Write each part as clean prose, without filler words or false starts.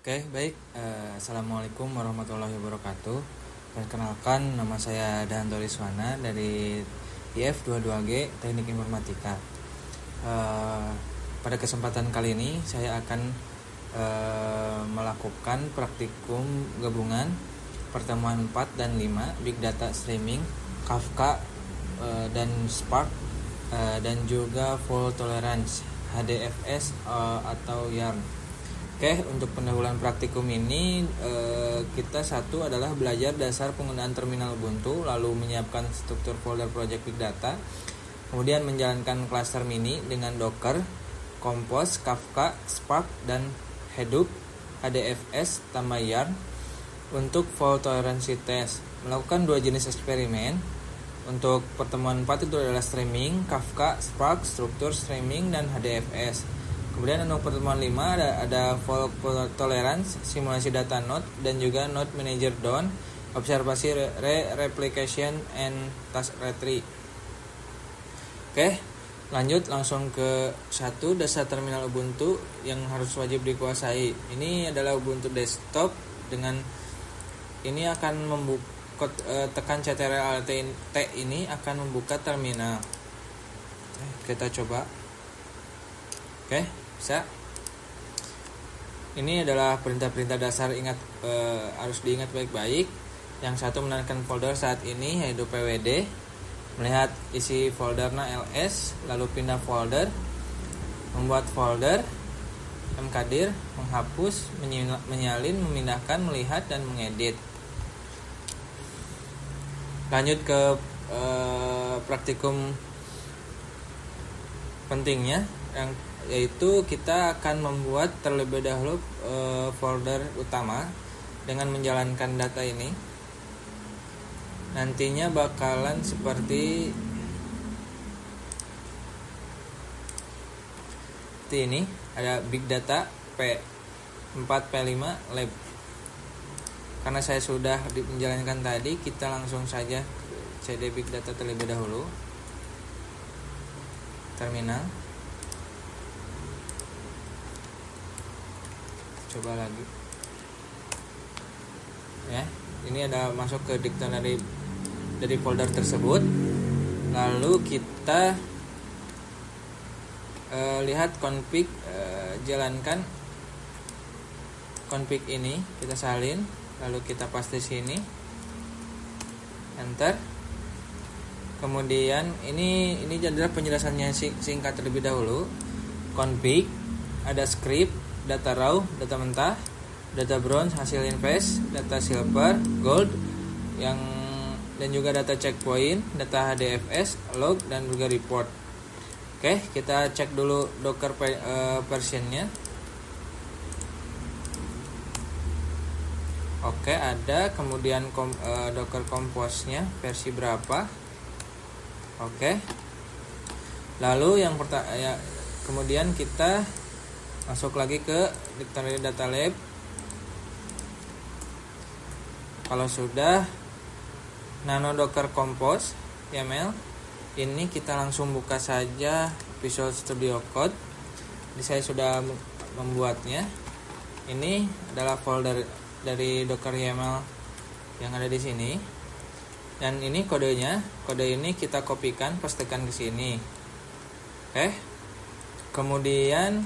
Oke, baik. Assalamualaikum warahmatullahi wabarakatuh. Perkenalkan, nama saya Dahanto Riswana dari IF 22G Teknik Informatika. Pada kesempatan kali ini saya akan melakukan praktikum gabungan pertemuan 4 dan 5 Big Data Streaming, Kafka dan Spark, dan juga Fault Tolerance HDFS atau YARN. Oke, untuk pendahuluan praktikum ini kita satu adalah belajar dasar penggunaan terminal Ubuntu, lalu menyiapkan struktur folder project Big Data, kemudian menjalankan cluster mini dengan Docker, Compose, Kafka, Spark, dan Hadoop, HDFS, tambah YARN. Untuk fault tolerance test, melakukan dua jenis eksperimen. Untuk pertemuan 4 itu adalah streaming, Kafka, Spark, struktur streaming, dan HDFS. Kemudian untuk pertemuan 5 ada fault tolerance, simulasi data node, dan juga node manager down, observasi replication and task retrieval. Oke, lanjut langsung ke 1, dasar terminal Ubuntu yang harus wajib dikuasai. Ini adalah Ubuntu desktop. Dengan ini akan membuka, tekan Ctrl+Alt T ini akan membuka terminal. Kita coba. Oke, bisa. Ini adalah perintah-perintah dasar, harus diingat baik-baik. Yang satu, menandakan folder saat ini yaitu pwd, melihat isi foldernya ls, lalu pindah folder, membuat folder, mkdir, menghapus, menyalin, memindahkan, melihat, dan mengedit. Lanjut ke praktikum pentingnya, yaitu kita akan membuat terlebih dahulu folder utama dengan menjalankan data ini. Nantinya bakalan seperti ini, ada Big Data P4 P5 Lab. Karena saya sudah menjalankan tadi, kita langsung saja cd Big Data terlebih dahulu. Terminal. Coba lagi. Ya, ini ada masuk ke dictionary dari folder tersebut. Lalu kita lihat config, jalankan config ini, kita salin, lalu kita paste sini, enter. Kemudian ini adalah penjelasannya singkat terlebih dahulu. Config, ada script, data raw, data mentah, data bronze, hasil invest, data silver, gold, dan juga data checkpoint, data HDFS, log, dan juga report. Oke, kita cek dulu Docker versionnya. Oke, ada. Kemudian Docker Compose-nya versi berapa? Oke. Lalu yang kemudian kita masuk lagi ke dictionary data lab. Kalau sudah nano docker compose YAML, ini kita langsung buka saja Visual Studio Code. Ini saya sudah membuatnya. Ini adalah folder dari Docker YAML yang ada di sini. Dan ini kodenya. Kode ini kita kopikan, pastekan ke sini. Oke. Kemudian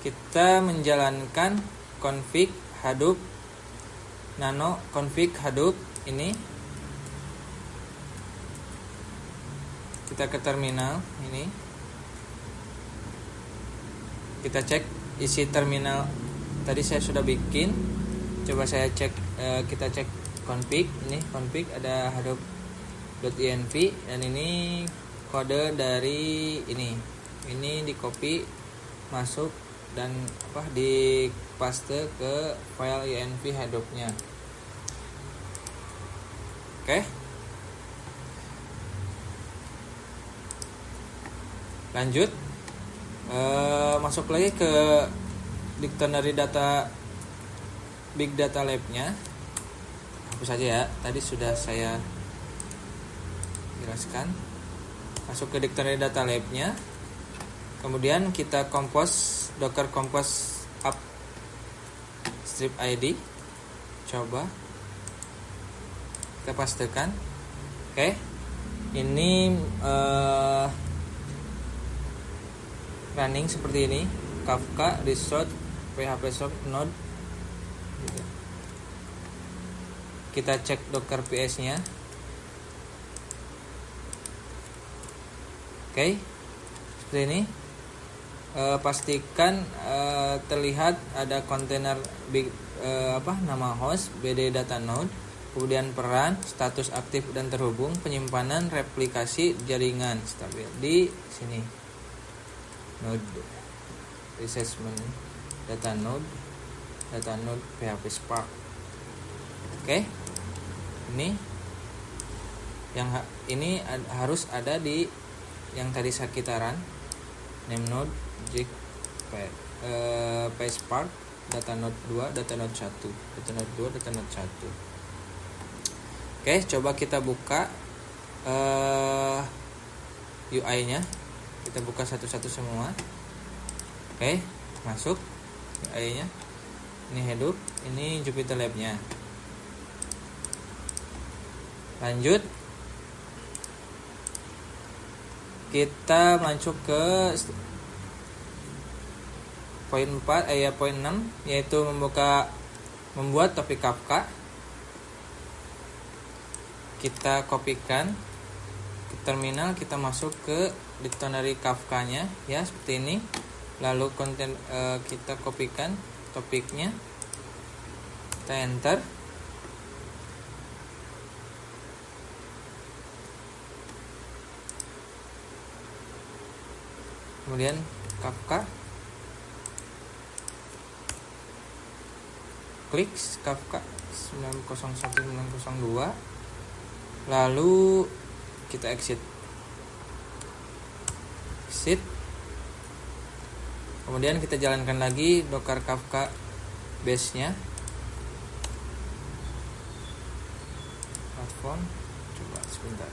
kita menjalankan config Hadoop, nano config Hadoop ini. Kita ke terminal ini. Kita cek isi terminal. Tadi saya sudah bikin. Coba saya cek, kita cek config. Ini config ada hadoop.env, dan ini kode dari ini. Ini di copy masuk dan di paste ke file env hadoop-nya. Oke. Lanjut. Masuk lagi ke dictionary data Big Data Lab-nya. Hapus saja ya, tadi sudah saya jelaskan. Masuk ke dictionary data lab-nya. Kemudian kita compose, Docker compose up strip ID, coba kita pastekan. Oke, ini running seperti ini, Kafka Resort PHP Shop Node. Kita cek Docker PS nya. Oke, seperti ini. Pastikan terlihat ada kontainer nama host, BD data node, kemudian peran, status aktif dan terhubung, penyimpanan, replikasi, jaringan stabil di sini. Node assessment data node PHP Spark. Oke, ini yang ini harus ada di yang tadi kita run, name node jig PySpark, data node 2, data node 1, data node 2, data node 1. Oke, coba kita buka UI-nya. Kita buka satu-satu semua. Oke, masuk UI-nya. Ini Hadoop, ini Jupyter Lab-nya. Lanjut. Kita masuk ke poin 4, poin 6, yaitu membuat topik Kafka. Kita kopikan ke terminal, kita masuk ke dictionary Kafka-nya ya, seperti ini. Lalu kita kopikan topiknya, kita enter. Kemudian Kafka, klik Kafka 901.902, lalu kita exit. Kemudian kita jalankan lagi Docker Kafka base-nya. Platform, coba sebentar.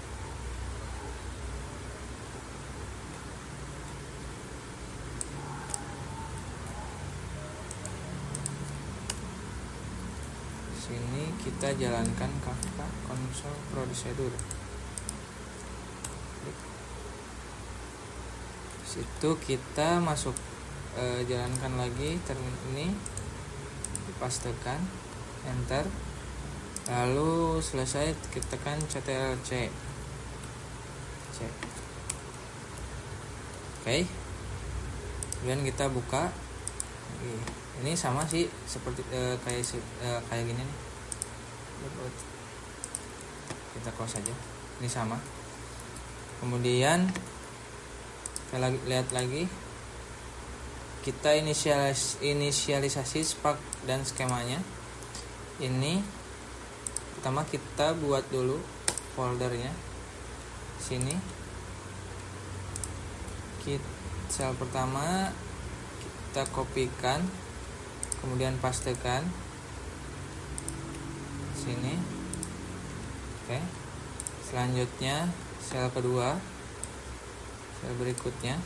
Sini kita jalankan Kafka console procedure. Situ kita masuk, jalankan lagi terminal ini, dipastekan, enter, lalu selesai kita tekan Ctrl+C. Oke, kemudian kita buka. Ini sama sih seperti kayak gini nih. Kita close aja. Ini sama. Kemudian kita lihat lagi. Kita inisialisasi Spark dan skemanya. Ini pertama kita buat dulu foldernya. Sini. Sel pertama kita kopikan, kemudian pastekan sini. Oke. Selanjutnya sel kedua, sel berikutnya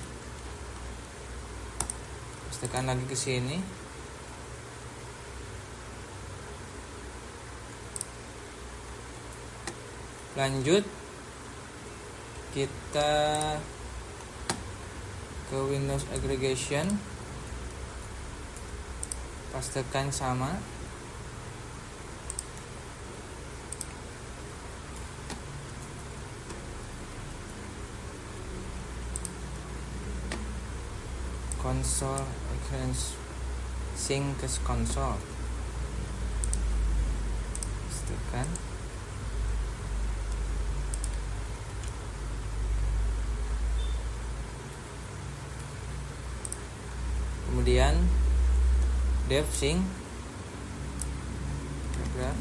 pastekan lagi ke sini. Lanjut kita ke Windows Aggregation, pastekan sama. Console sync ke console, pastekan. Kemudian dev sync paragraph.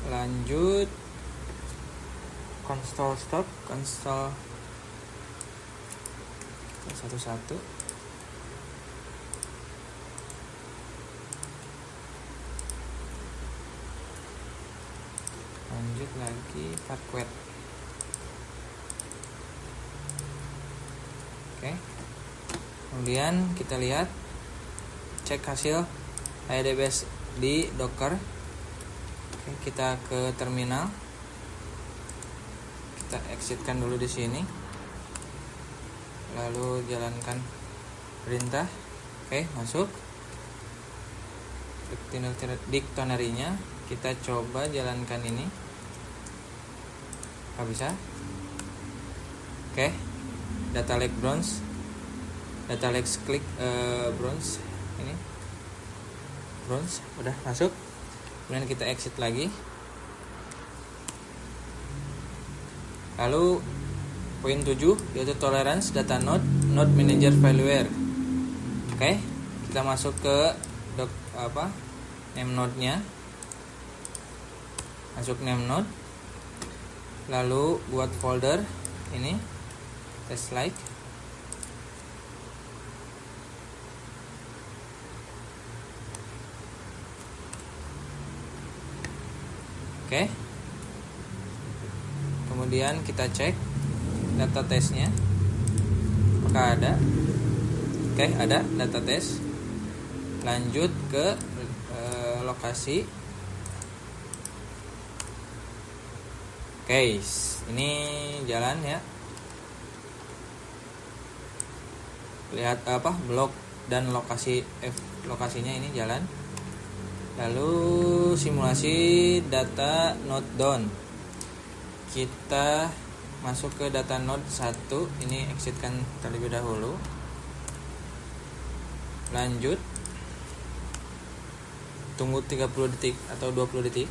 Lanjut console stop, console satu-satu. lanjut lagi Parquet. Oke, kemudian kita lihat cek hasil IDBS di Docker. Oke, kita ke terminal, kita exitkan dulu di sini, lalu jalankan perintah. Oke, masuk dictionary-nya, kita coba jalankan ini, nggak bisa. Oke, data lake bronze, data lake click bronze, ini bronze udah masuk. Kemudian kita exit lagi, lalu poin 7 yaitu tolerance data node manager fileware. Oke, kita masuk ke name node-nya, masuk name node, lalu buat folder ini test like. Oke, kemudian kita cek data testnya apakah ada. Oke, ada data test. Lanjut ke lokasi. Oke, ini jalan ya. Lihat blok dan lokasinya ini jalan. Lalu simulasi data node down. Kita masuk ke data node 1, ini exitkan terlebih dahulu. Lanjut, tunggu 30 detik atau 20 detik.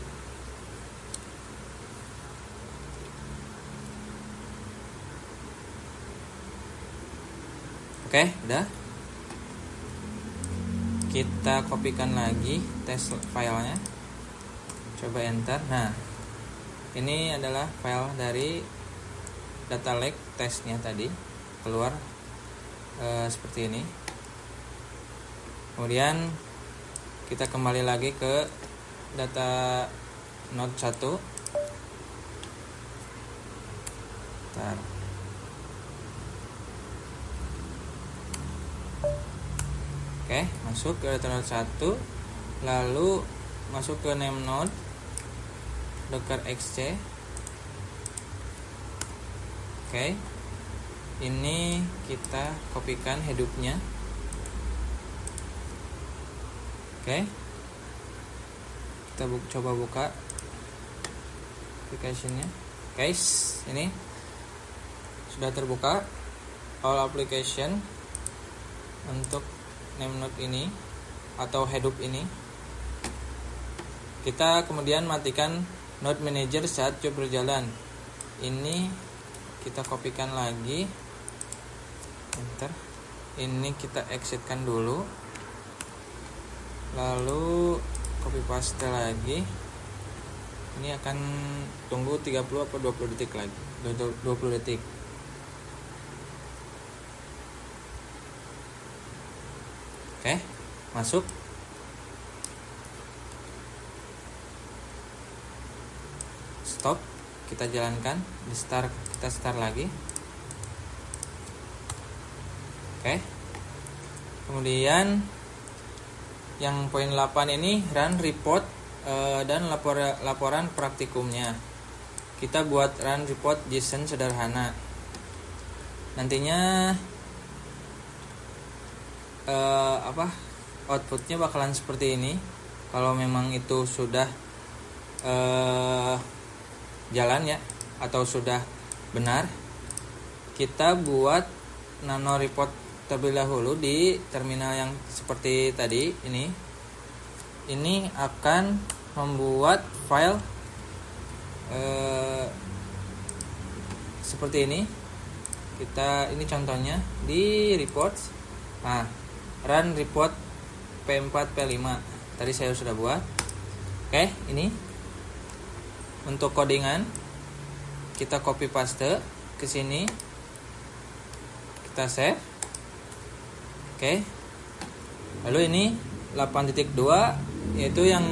Oke, udah. Kita kopikan lagi test filenya, coba enter. Nah, ini adalah file dari data lake testnya tadi, keluar seperti ini. Kemudian kita kembali lagi ke data node 1. Bentar. Oke, masuk ke data node 1, lalu masuk ke name node docker xc. Oke, ini kita kopikan headupnya. Oke, kita coba buka application-nya. Guys, ini sudah terbuka all application untuk name node ini atau headup ini. Kita kemudian matikan node manager saat job berjalan. Ini kita kopikan lagi, enter. Ini kita exitkan dulu, lalu copy paste lagi. Ini akan tunggu 30 atau 20 detik lagi, 20 detik. Oke, masuk. Stop, kita jalankan. Kita start lagi. Oke, kemudian yang poin 8 ini run report dan laporan praktikumnya. Kita buat run report JSON sederhana. Nantinya outputnya bakalan seperti ini. Kalau memang itu sudah jalan ya, atau sudah benar, kita buat nano report terlebih dahulu di terminal yang seperti tadi ini. Ini akan membuat file seperti ini. Ini contohnya di reports. Nah, run report P4 P5 tadi saya sudah buat. Oke, ini untuk codingan kita copy paste ke sini, kita save. Oke, lalu ini 8.2 yaitu yang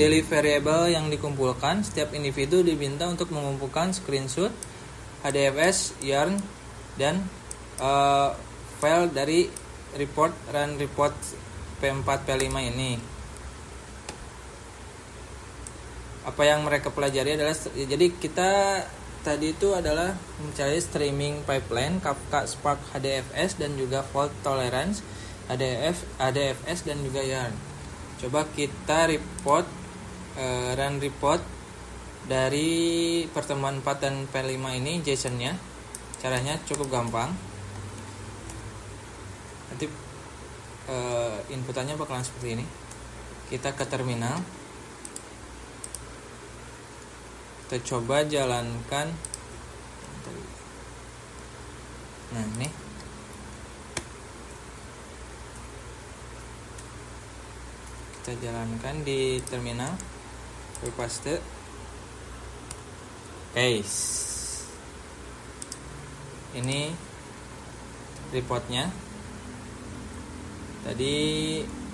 daily variable yang dikumpulkan. Setiap individu diminta untuk mengumpulkan screenshot HDFS, yarn, dan file dari run report P4 P5 ini. Apa yang mereka pelajari adalah, jadi kita tadi itu adalah mencari streaming pipeline, Kafka, Spark, HDFS, dan juga fault tolerance, HDFS, dan juga yarn. Coba kita run report dari pertemuan 4 dan P5 ini, JSON-nya. Caranya cukup gampang. Nanti inputannya bakalan seperti ini. Kita ke terminal. Kita coba jalankan. Nah, ini. Kita jalankan di terminal. Paste. Ini reportnya. Tadi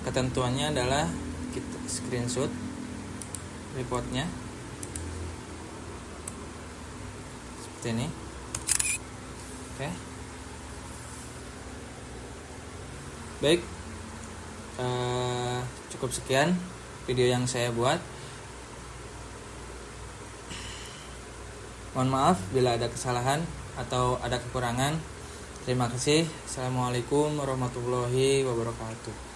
ketentuannya adalah kita screenshot reportnya seperti ini. Oke. Baik, cukup sekian video yang saya buat. Mohon maaf bila ada kesalahan atau ada kekurangan. Terima kasih. Assalamualaikum warahmatullahi wabarakatuh.